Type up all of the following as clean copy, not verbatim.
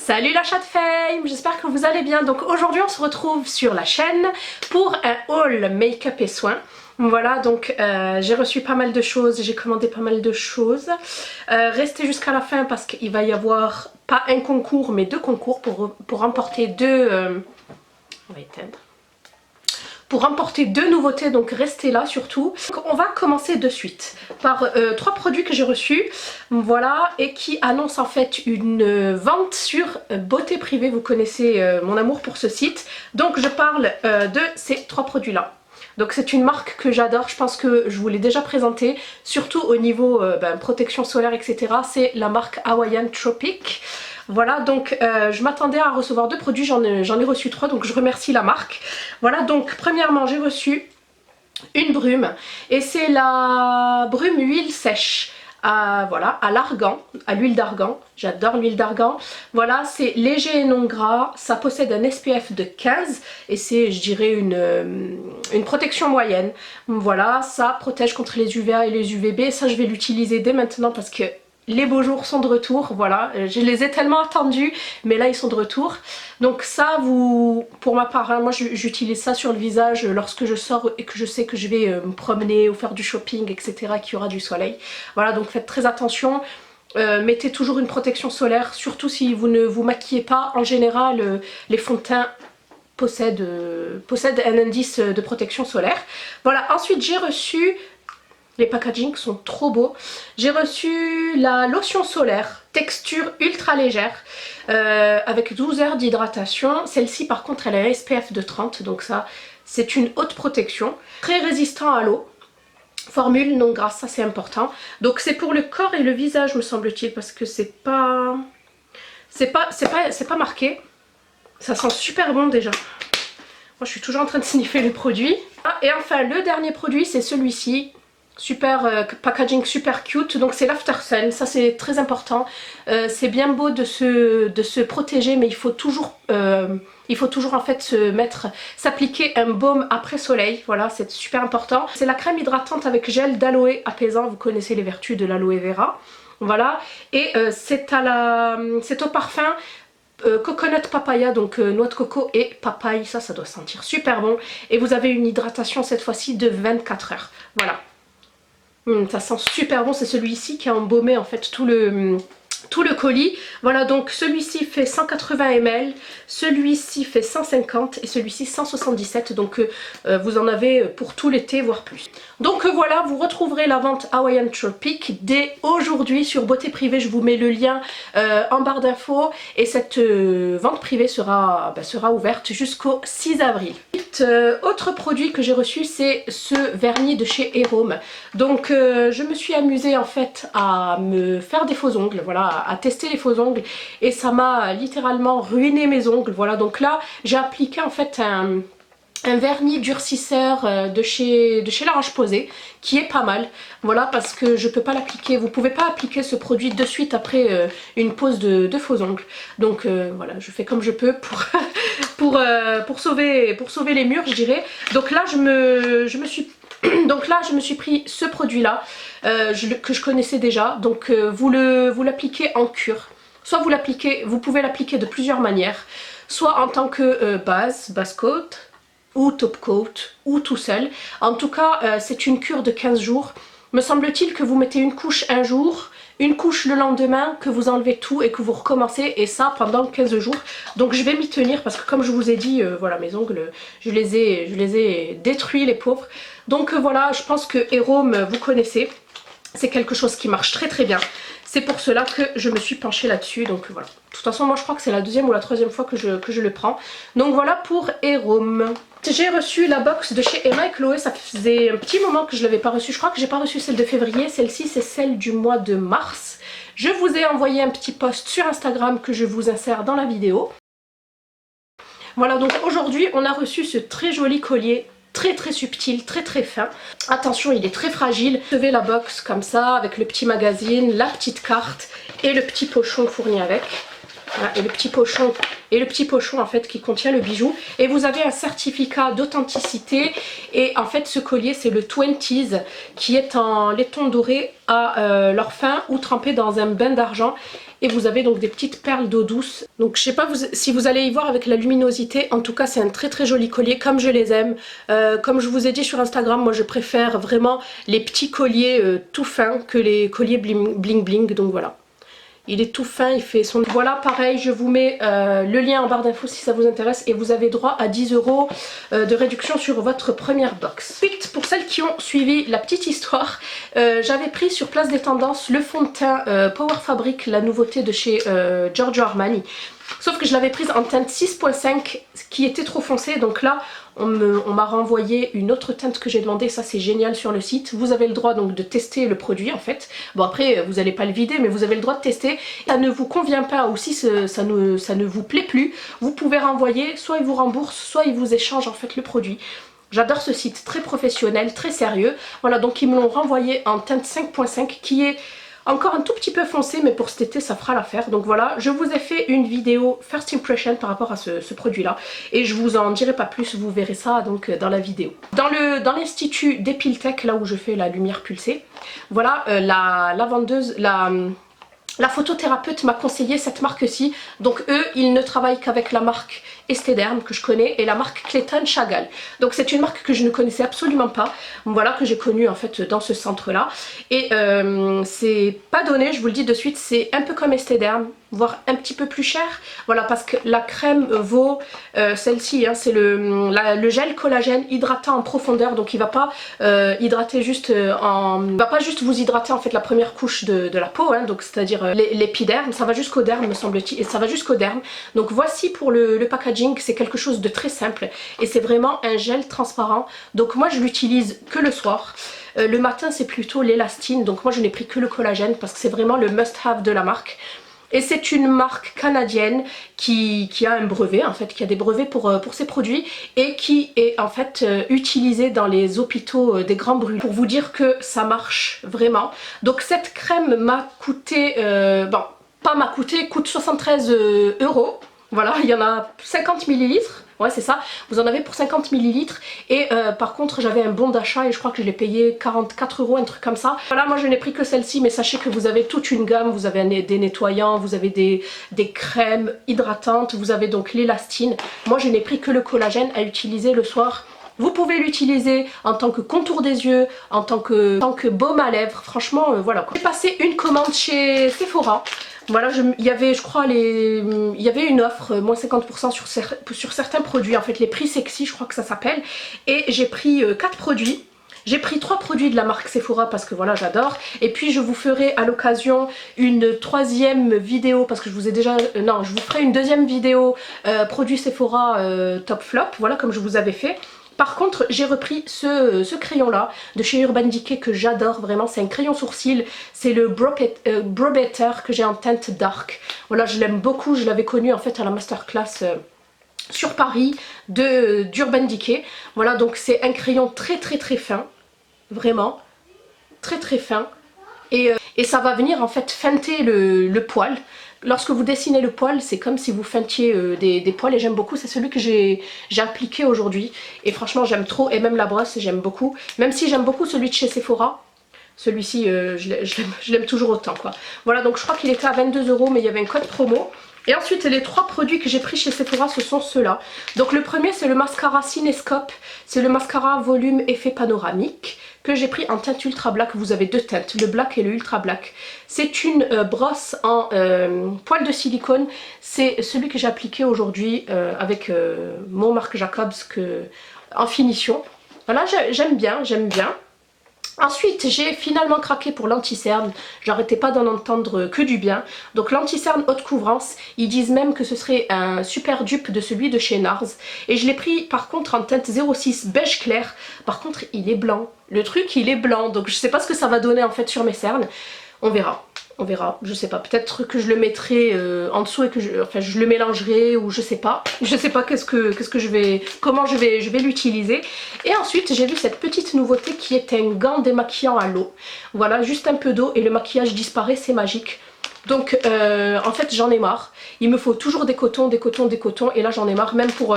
Salut la chat fame, j'espère que vous allez bien. Donc aujourd'hui on se retrouve sur la chaîne pour un haul make-up et soins. Voilà, donc j'ai reçu pas mal de choses, j'ai commandé pas mal de choses. Restez jusqu'à la fin parce qu'il va y avoir pas un concours mais deux concours pour remporter deux... on va éteindre. Pour remporter deux nouveautés, donc restez là surtout. Donc, on va commencer de suite par trois produits que j'ai reçus, voilà, et qui annoncent en fait une vente sur Beauté Privée. Vous connaissez mon amour pour ce site, donc je parle de ces trois produits là. Donc c'est une marque que j'adore, je pense que je vous l'ai déjà présentée, surtout au niveau protection solaire, etc. C'est la marque Hawaiian Tropic. Voilà, donc je m'attendais à recevoir deux produits, j'en ai reçu trois, donc je remercie la marque. Voilà, donc premièrement j'ai reçu une brume, et c'est la brume huile sèche. Voilà, à l'argan, à l'huile d'argan, j'adore l'huile d'argan. Voilà, c'est léger et non gras, ça possède un SPF de 15 et c'est, je dirais, une protection moyenne. Voilà, ça protège contre les UVA et les UVB, ça je vais l'utiliser dès maintenant parce que les beaux jours sont de retour, voilà, je les ai tellement attendus, mais là ils sont de retour. Donc ça, pour ma part, hein, moi j'utilise ça sur le visage lorsque je sors et que je sais que je vais me promener ou faire du shopping, etc., qu'il y aura du soleil. Voilà, donc faites très attention, mettez toujours une protection solaire, surtout si vous ne vous maquillez pas. En général, les fonds de teint possèdent un indice de protection solaire. Voilà, ensuite j'ai reçu... Les packagings sont trop beaux. J'ai reçu la lotion solaire, texture ultra légère, avec 12 heures d'hydratation. Celle-ci par contre elle a un SPF de 30, donc ça c'est une haute protection. Très résistant à l'eau. Formule non grasse, ça c'est important. Donc c'est pour le corps et le visage me semble-t-il, parce que c'est pas marqué. Ça sent super bon déjà. Moi je suis toujours en train de sniffer les produits. Et enfin le dernier produit c'est celui-ci. Super packaging super cute, donc c'est l'After Sun, ça c'est très important. C'est bien beau de se protéger, mais il faut toujours en fait s'appliquer un baume après soleil, voilà, c'est super important. C'est la crème hydratante avec gel d'aloe apaisant, vous connaissez les vertus de l'aloe vera, voilà, et c'est au parfum coconut papaya, donc noix de coco et papaye, ça doit sentir super bon, et vous avez une hydratation cette fois-ci de 24 heures, voilà. Ça sent super bon, c'est celui-ci qui a embaumé en fait tout le colis. Voilà, donc celui-ci fait 180 ml, celui-ci fait 150 et celui-ci 177, donc vous en avez pour tout l'été voire plus. Donc voilà, vous retrouverez la vente Hawaiian Tropic dès aujourd'hui sur Beauté Privée. Je vous mets le lien en barre d'infos, et cette vente privée sera ouverte jusqu'au 6 avril. Autre produit que j'ai reçu, c'est ce vernis de chez Airome. Donc je me suis amusée en fait à me faire des faux ongles, voilà, à tester les faux ongles, et ça m'a littéralement ruiné mes ongles. Voilà, donc là j'ai appliqué en fait un vernis durcisseur de chez La Roche-Posay qui est pas mal, voilà, parce que je peux pas l'appliquer, vous pouvez pas appliquer ce produit de suite après une pose de faux ongles, donc voilà, je fais comme je peux pour sauver les murs, je dirais. Donc là je me suis pris ce produit là que je connaissais déjà. Donc vous l'appliquez en cure, soit vous pouvez l'appliquer de plusieurs manières, soit en tant que base coat ou top coat ou tout seul. En tout cas c'est une cure de 15 jours. Me semble-t-il que vous mettez une couche un jour, une couche le lendemain, que vous enlevez tout et que vous recommencez, et ça pendant 15 jours. Donc je vais m'y tenir parce que comme je vous ai dit, voilà, mes ongles, je les ai détruits les pauvres. Donc voilà, je pense que Airome, vous connaissez, c'est quelque chose qui marche très très bien. C'est pour cela que je me suis penchée là-dessus, donc voilà. De toute façon, moi je crois que c'est la deuxième ou la troisième fois que je le prends. Donc voilà pour Airome. J'ai reçu la box de chez Emma et Chloé, ça faisait un petit moment que je ne l'avais pas reçue. Je crois que j'ai pas reçu celle de février, celle-ci c'est celle du mois de mars. Je vous ai envoyé un petit post sur Instagram que je vous insère dans la vidéo. Voilà, donc aujourd'hui on a reçu ce très joli collier, très subtil, très fin. Attention, il est très fragile. Vous recevez la box comme ça, avec le petit magazine, la petite carte et le petit pochon fourni avec. Voilà, et le petit pochon en fait qui contient le bijou. Et vous avez un certificat d'authenticité. Et en fait ce collier c'est le 20s qui est en laiton doré à l'or fin ou trempé dans un bain d'argent. Et vous avez donc des petites perles d'eau douce. Donc je sais pas si vous allez y voir avec la luminosité. En tout cas c'est un très très joli collier comme je les aime. Comme je vous ai dit sur Instagram, moi je préfère vraiment les petits colliers tout fins que les colliers bling bling. Donc voilà. Il est tout fin, il fait son... Voilà, pareil, je vous mets le lien en barre d'infos si ça vous intéresse. Et vous avez droit à 10 € de réduction sur votre première box. Ensuite, pour celles qui ont suivi la petite histoire, j'avais pris sur Place des Tendances le fond de teint Power Fabric, la nouveauté de chez Giorgio Armani. Sauf que je l'avais prise en teinte 6.5 qui était trop foncée. Donc là, on m'a renvoyé une autre teinte que j'ai demandé. Ça, c'est génial sur le site. Vous avez le droit donc de tester le produit en fait. Bon après, vous n'allez pas le vider, mais vous avez le droit de tester. Ça ne vous convient pas ou si ça ne vous plaît plus, vous pouvez renvoyer. Soit ils vous remboursent, soit ils vous échangent en fait le produit. J'adore ce site, très professionnel, très sérieux. Voilà, donc ils me l'ont renvoyé en teinte 5.5 qui est... encore un tout petit peu foncé, mais pour cet été ça fera l'affaire. Donc voilà, je vous ai fait une vidéo first impression par rapport à ce produit là. Et je vous en dirai pas plus, vous verrez ça donc dans la vidéo. Dans l'institut d'Epiltech, là où je fais la lumière pulsée, voilà, la vendeuse, la photothérapeute m'a conseillé cette marque-ci. Donc eux, ils ne travaillent qu'avec la marque Esthederm que je connais et la marque Clayton Chagall. Donc c'est une marque que je ne connaissais absolument pas. Voilà, que j'ai connue en fait dans ce centre-là. Et c'est pas donné, je vous le dis de suite, c'est un peu comme Esthederm, voire un petit peu plus cher. Voilà, parce que la crème vaut celle-ci, hein, c'est le gel collagène hydratant en profondeur. Donc il va pas hydrater juste il va pas juste vous hydrater en fait la première couche de la peau, hein, donc c'est-à-dire l'épiderme, ça va jusqu'au derme me semble-t-il, et ça va jusqu'au derme. Donc voici pour le packaging, c'est quelque chose de très simple et c'est vraiment un gel transparent. Donc moi je l'utilise que le soir. Le matin c'est plutôt l'élastine, donc moi je n'ai pris que le collagène parce que c'est vraiment le must-have de la marque. Et c'est une marque canadienne qui a un brevet, en fait, qui a des brevets pour ses produits et qui est en fait utilisée dans les hôpitaux des grands brûlés. Pour vous dire que ça marche vraiment. Donc cette crème m'a coûté, bon, pas m'a coûté, coûte 73 €. Voilà, il y en a 50 ml. Ouais, c'est ça, vous en avez pour 50 ml. Et par contre j'avais un bon d'achat et je crois que je l'ai payé 44 €, un truc comme ça. Voilà, moi je n'ai pris que celle-ci, mais sachez que vous avez toute une gamme. Vous avez des nettoyants, vous avez des crèmes hydratantes, vous avez donc l'élastine. Moi je n'ai pris que le collagène à utiliser le soir. Vous pouvez l'utiliser en tant que contour des yeux, en tant que baume à lèvres. Franchement, voilà quoi. J'ai passé une commande chez Sephora. Voilà, il y avait, je crois, il y avait une offre, moins 50% sur certains produits. En fait, les prix sexy, je crois que ça s'appelle. Et j'ai pris 4 produits. J'ai pris 3 produits de la marque Sephora parce que voilà, j'adore. Et puis je vous ferai à l'occasion une troisième vidéo parce que je vous ai déjà... non, je vous ferai une deuxième vidéo produit Sephora top flop, voilà, comme je vous avais fait. Par contre, j'ai repris ce crayon là de chez Urban Decay que j'adore vraiment. C'est un crayon sourcil, c'est le Brow Better que j'ai en teinte dark. Voilà, je l'aime beaucoup, je l'avais connu en fait à la masterclass sur Paris d'Urban Decay. Voilà, donc c'est un crayon très très très fin, vraiment très très fin. Et ça va venir en fait feinter le poil. Lorsque vous dessinez le poil, c'est comme si vous feintiez des poils et j'aime beaucoup. C'est celui que j'ai appliqué aujourd'hui. Et franchement, j'aime trop. Et même la brosse, j'aime beaucoup. Même si j'aime beaucoup celui de chez Sephora. Celui-ci, je l'aime toujours autant, quoi. Voilà, donc je crois qu'il était à 22 €, mais il y avait un code promo. Et ensuite, les 3 produits que j'ai pris chez Sephora, ce sont ceux-là. Donc le premier, c'est le mascara Cinescope. C'est le mascara volume effet panoramique que j'ai pris en teinte ultra black. Vous avez 2 teintes, le black et le ultra black. C'est une brosse en poil de silicone. C'est celui que j'ai appliqué aujourd'hui avec mon Marc Jacobs en finition. Voilà, j'aime bien, j'aime bien. Ensuite, j'ai finalement craqué pour l'anti-cerne. J'arrêtais pas d'en entendre que du bien. Donc l'anti-cerne haute couvrance, ils disent même que ce serait un super dupe de celui de chez NARS. Et je l'ai pris par contre en teinte 06 beige clair. Par contre, il est blanc. Le truc, il est blanc. Donc je sais pas ce que ça va donner en fait sur mes cernes. On verra. On verra, je sais pas, peut-être que je le mettrai en dessous et que je le mélangerai ou je sais pas comment je vais l'utiliser. Et ensuite j'ai vu cette petite nouveauté qui est un gant démaquillant à l'eau. Voilà, juste un peu d'eau et le maquillage disparaît, c'est magique. Donc en fait j'en ai marre. Il me faut toujours des cotons, des cotons, des cotons et là j'en ai marre. Même pour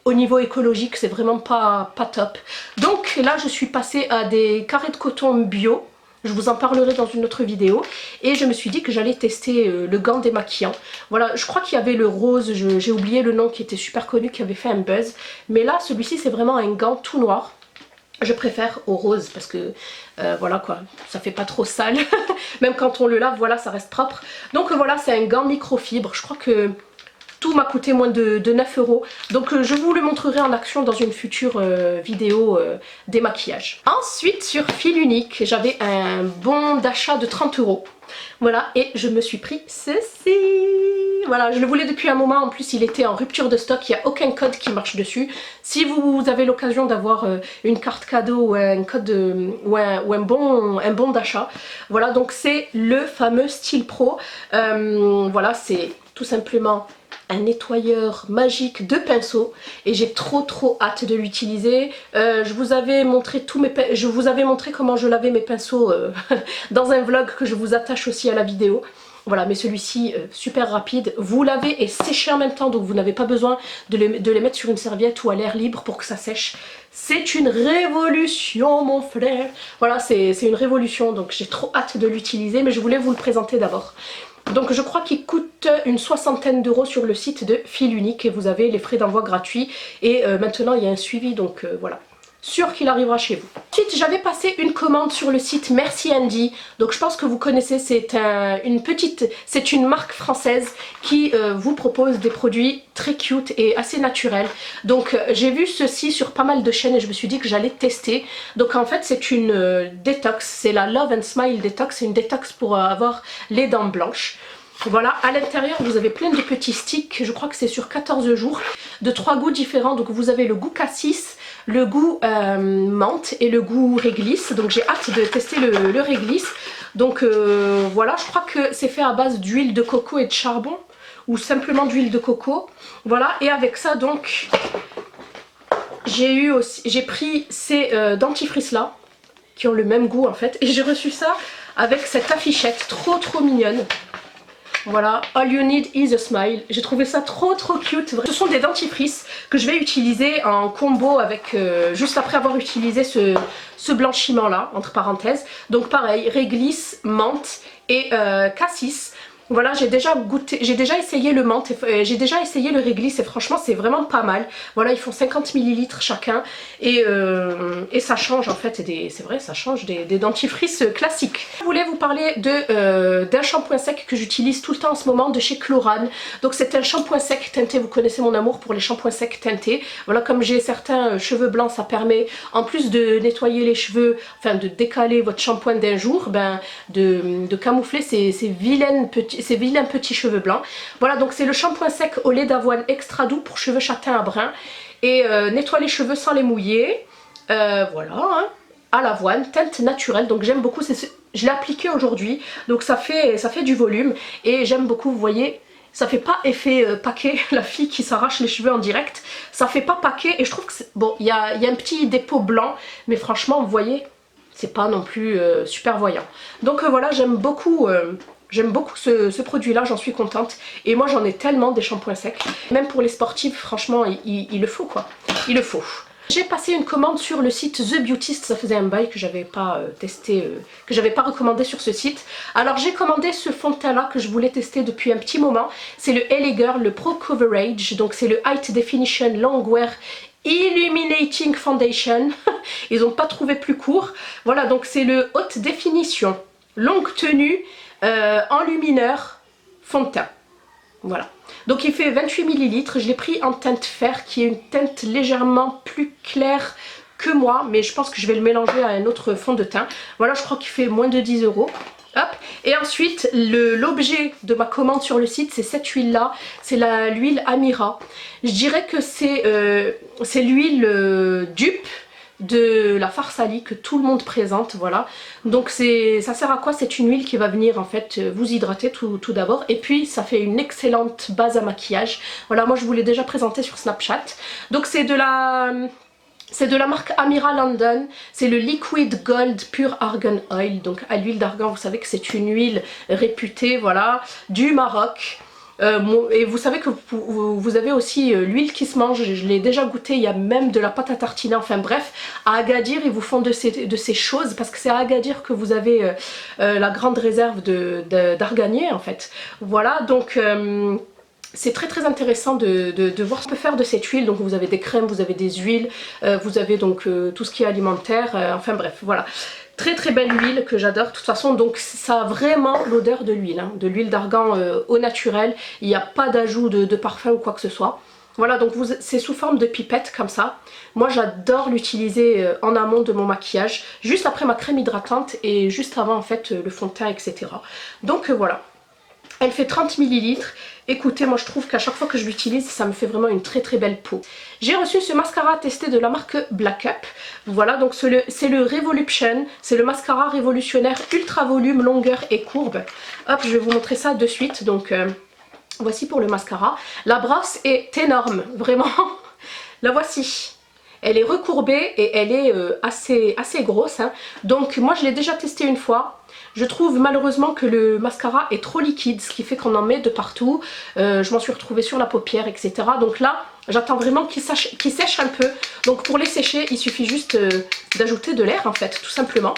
au niveau écologique c'est vraiment pas top. Donc là je suis passée à des carrés de coton bio. Je vous en parlerai dans une autre vidéo. Et je me suis dit que j'allais tester le gant démaquillant. Voilà, je crois qu'il y avait le rose, j'ai oublié le nom, qui était super connu, qui avait fait un buzz. Mais là, celui-ci, c'est vraiment un gant tout noir. Je préfère au rose parce que voilà quoi, ça fait pas trop sale. Même quand on le lave, voilà, ça reste propre. Donc voilà, c'est un gant microfibre. Je crois que tout m'a coûté moins de 9 €. Donc je vous le montrerai en action dans une future vidéo démaquillage. Ensuite sur Fil Unique, j'avais un bon d'achat de 30 €. Voilà, et je me suis pris ceci. Voilà, je le voulais depuis un moment, en plus il était en rupture de stock, il n'y a aucun code qui marche dessus. Si vous avez l'occasion d'avoir une carte cadeau ou un code ou un bon d'achat, voilà, donc c'est le fameux Style Pro. Voilà, c'est tout simplement un nettoyeur magique de pinceau et j'ai trop hâte de l'utiliser. Je vous avais montré comment je lavais mes pinceaux dans un vlog que je vous attache aussi à la vidéo. Voilà, mais celui-ci super rapide, vous lavez et séchez en même temps, donc vous n'avez pas besoin de les mettre sur une serviette ou à l'air libre pour que ça sèche. C'est une révolution mon frère. Voilà, c'est une révolution, donc j'ai trop hâte de l'utiliser, mais je voulais vous le présenter d'abord. Donc je crois qu'il coûte une 60aine d'euros sur le site de Fil Unique et vous avez les frais d'envoi gratuits et maintenant il y a un suivi, donc voilà. Sûr qu'il arrivera chez vous. Ensuite j'avais passé une commande sur le site Merci Andy. Donc je pense que vous connaissez, c'est une marque française qui vous propose des produits très cute et assez naturels. Donc j'ai vu ceci sur pas mal de chaînes et je me suis dit que j'allais tester. Donc en fait c'est une détox, c'est la Love and Smile Detox, c'est une détox pour avoir les dents blanches. Voilà, à l'intérieur vous avez plein de petits sticks, je crois que c'est sur 14 jours, de 3 goûts différents. Donc vous avez le goût cassis, le goût menthe et le goût réglisse. Donc j'ai hâte de tester le réglisse. Donc voilà, je crois que c'est fait à base d'huile de coco et de charbon, ou simplement d'huile de coco. Voilà, et avec ça donc j'ai pris ces dentifrices là, qui ont le même goût en fait, et j'ai reçu ça avec cette affichette trop mignonne. Voilà, all you need is a smile. J'ai trouvé ça trop cute. Ce sont des dentifrices que je vais utiliser en combo avec, juste après avoir utilisé ce blanchiment là, entre parenthèses. Donc pareil, réglisse, menthe et cassis. Voilà, j'ai déjà essayé le menthe, j'ai déjà essayé le réglisse et franchement c'est vraiment pas mal. Voilà, ils font 50 ml chacun et ça change en fait, c'est vrai, ça change des dentifrices classiques. Je voulais vous parler d'un shampoing sec que j'utilise tout le temps en ce moment de chez Chlorane. Donc c'est un shampoing sec teinté, vous connaissez mon amour pour les shampoings secs teintés. Voilà, comme j'ai certains cheveux blancs, ça permet en plus de nettoyer les cheveux, enfin de décaler votre shampoing d'un jour, de camoufler ces vilains petits cheveux blancs. Voilà, donc c'est le shampoing sec au lait d'avoine extra doux pour cheveux châtains à brun et nettoie les cheveux sans les mouiller. Voilà, hein, à l'avoine, teinte naturelle, donc j'aime beaucoup. Je l'ai appliqué aujourd'hui, donc ça fait du volume et j'aime beaucoup, vous voyez. Ça fait pas effet paquet, la fille qui s'arrache les cheveux en direct. Ça fait pas paquet et je trouve que bon, il y a un petit dépôt blanc, mais franchement, vous voyez, c'est pas non plus super voyant. Donc voilà, j'aime beaucoup ce produit là, j'en suis contente. Et moi j'en ai tellement des shampoings secs. Même pour les sportifs, franchement, il le faut quoi. Il le faut. J'ai passé une commande sur le site The Beautist, ça faisait un bail que j'avais pas testé, que j'avais pas recommandé sur ce site. Alors j'ai commandé ce fond de teint là que je voulais tester depuis un petit moment. C'est le LA Girl, le Pro Coverage, donc c'est le Height Definition Longwear Illuminating Foundation. Ils n'ont pas trouvé plus court. Voilà, donc c'est le Haute Définition, longue tenue, enlumineur, fond de teint. Voilà. Donc il fait 28 ml, je l'ai pris en teinte fer qui est une teinte légèrement plus claire que moi, mais je pense que je vais le mélanger à un autre fond de teint. Voilà, je crois qu'il fait moins de 10 €. Hop. Et ensuite, l'objet de ma commande sur le site, c'est cette huile là, c'est l'huile Amira. Je dirais que c'est l'huile dupe de la Pharsalie que tout le monde présente, voilà. Donc ça sert à quoi? C'est une huile qui va venir en fait vous hydrater tout d'abord, et puis ça fait une excellente base à maquillage. Voilà, moi je vous l'ai déjà présenté sur Snapchat. Donc c'est de la C'est de la marque Amira London, c'est le Liquid Gold Pure Argan Oil, donc à l'huile d'argan, vous savez que c'est une huile réputée, voilà, du Maroc. Et vous savez que vous avez aussi l'huile qui se mange, je l'ai déjà goûté, il y a même de la pâte à tartiner, enfin bref, à Agadir ils vous font de ces choses, parce que c'est à Agadir que vous avez la grande réserve d'arganier en fait. Voilà, donc... c'est très intéressant de voir ce qu'on peut faire de cette huile. Donc vous avez des crèmes, vous avez des huiles, vous avez donc tout ce qui est alimentaire, enfin bref, voilà. Très belle huile que j'adore de toute façon, donc ça a vraiment l'odeur de l'huile, hein, de l'huile d'argan au naturel, il n'y a pas d'ajout de parfum ou quoi que ce soit. Voilà, donc c'est sous forme de pipette comme ça. Moi j'adore l'utiliser en amont de mon maquillage, juste après ma crème hydratante et juste avant en fait le fond de teint, etc. Donc voilà. Elle fait 30 ml. Écoutez, moi je trouve qu'à chaque fois que je l'utilise, ça me fait vraiment une très belle peau. J'ai reçu ce mascara testé de la marque Black Up. Voilà, donc c'est le Revolution. C'est le mascara révolutionnaire ultra volume, longueur et courbe. Hop, je vais vous montrer ça de suite. Donc voici pour le mascara. La brosse est énorme, vraiment. La voici. Elle est recourbée et elle est assez grosse, hein. Donc moi je l'ai déjà testé une fois. Je trouve malheureusement que le mascara est trop liquide, ce qui fait qu'on en met de partout. Je m'en suis retrouvée sur la paupière, etc. Donc là, j'attends vraiment qu'il sèche un peu. Donc pour les sécher, il suffit juste d'ajouter de l'air en fait, tout simplement.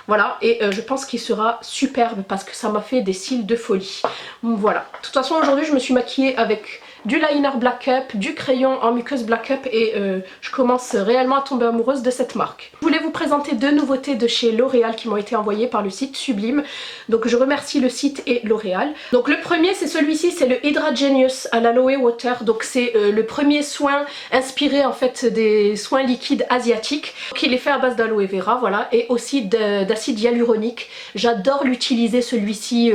Voilà, et je pense qu'il sera superbe parce que ça m'a fait des cils de folie. Voilà, de toute façon aujourd'hui je me suis maquillée avec du liner Black Up, du crayon en muqueuse Black Up et je commence réellement à tomber amoureuse de cette marque. Je voulais vous présenter deux nouveautés de chez L'Oréal qui m'ont été envoyées par le site Sublime. Donc je remercie le site et L'Oréal. Donc le premier c'est celui-ci, c'est le Hydra Genius à l'aloe water. Donc c'est le premier soin inspiré en fait des soins liquides asiatiques. Donc il est fait à base d'aloe vera, voilà, et aussi d'acide hyaluronique. J'adore l'utiliser celui-ci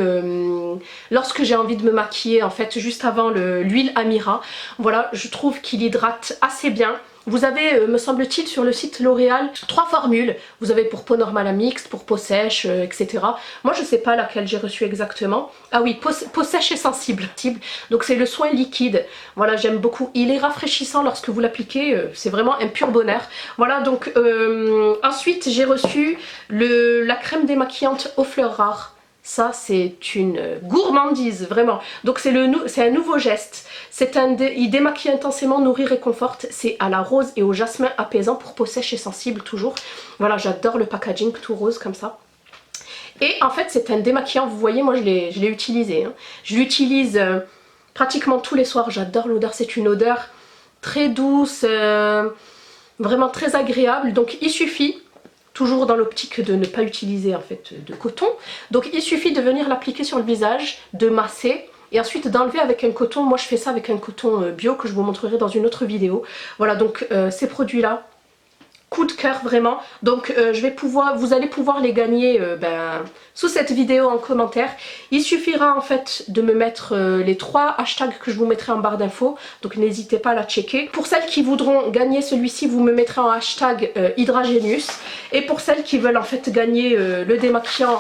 lorsque j'ai envie de me maquiller en fait juste avant l'huile Amira. Voilà, je trouve qu'il hydrate assez bien. Vous avez, me semble-t-il, sur le site L'Oréal, 3 formules. Vous avez pour peau normale à mixte, pour peau sèche, etc. Moi, je sais pas laquelle j'ai reçue exactement. Ah oui, peau sèche et sensible. Donc c'est le soin liquide. Voilà, j'aime beaucoup. Il est rafraîchissant lorsque vous l'appliquez. C'est vraiment un pur bonheur. Voilà, donc ensuite, j'ai reçu la crème démaquillante aux fleurs rares. Ça c'est une gourmandise vraiment. Donc c'est un nouveau geste. Il démaquille intensément, nourrit, réconforte. C'est à la rose et au jasmin apaisant pour peau sèche et sensible toujours. Voilà, j'adore le packaging tout rose comme ça. Et en fait c'est un démaquillant, vous voyez moi je l'ai utilisé, hein. Je l'utilise pratiquement tous les soirs, j'adore l'odeur, c'est une odeur très douce, vraiment très agréable. Donc il suffit, toujours dans l'optique de ne pas utiliser en fait de coton. Donc il suffit de venir l'appliquer sur le visage, de masser et ensuite d'enlever avec un coton. Moi je fais ça avec un coton bio que je vous montrerai dans une autre vidéo. Voilà, donc ces produits là, coup de cœur vraiment. Donc vous allez pouvoir les gagner sous cette vidéo en commentaire. Il suffira en fait de me mettre les 3 hashtags que je vous mettrai en barre d'infos. Donc n'hésitez pas à la checker. Pour celles qui voudront gagner celui-ci, vous me mettrez en hashtag Hydra Genius. Et pour celles qui veulent en fait gagner le démaquillant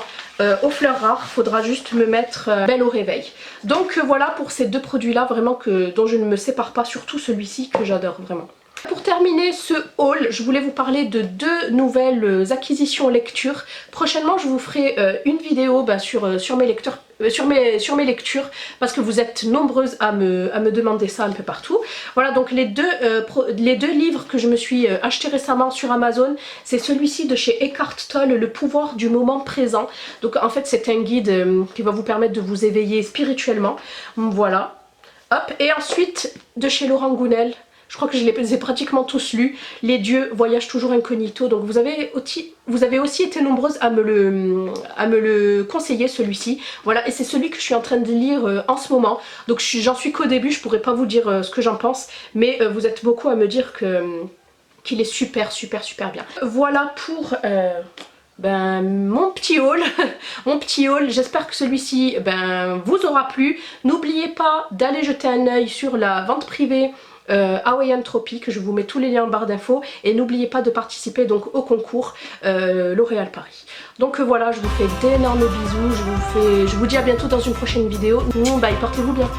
aux fleurs rares, faudra juste me mettre Belle au réveil. Donc voilà pour ces deux produits là vraiment dont je ne me sépare pas, surtout celui-ci que j'adore vraiment. Pour terminer ce haul, je voulais vous parler de 2 nouvelles acquisitions lecture. Prochainement, je vous ferai une vidéo sur mes lecteurs, sur mes lectures, parce que vous êtes nombreuses à me demander ça un peu partout. Voilà, donc les deux livres que je me suis acheté récemment sur Amazon, c'est celui-ci de chez Eckhart Tolle, Le pouvoir du moment présent. Donc en fait, c'est un guide qui va vous permettre de vous éveiller spirituellement. Voilà. Hop. Et ensuite, de chez Laurent Gounel. Je crois que je les ai pratiquement tous lus. Les dieux voyagent toujours incognito. Donc vous avez aussi été nombreuses à me le conseiller, celui-ci. Voilà, et c'est celui que je suis en train de lire en ce moment. Donc j'en suis qu'au début, je pourrais pas vous dire ce que j'en pense. Mais vous êtes beaucoup à me dire qu'il est super bien. Voilà pour mon petit haul. Mon petit haul, j'espère que celui-ci vous aura plu. N'oubliez pas d'aller jeter un œil sur la vente privée Hawaiian Tropique, je vous mets tous les liens en barre d'infos et n'oubliez pas de participer donc au concours L'Oréal Paris. Donc voilà, je vous fais d'énormes bisous, je vous dis à bientôt dans une prochaine vidéo. Bye, portez-vous bien.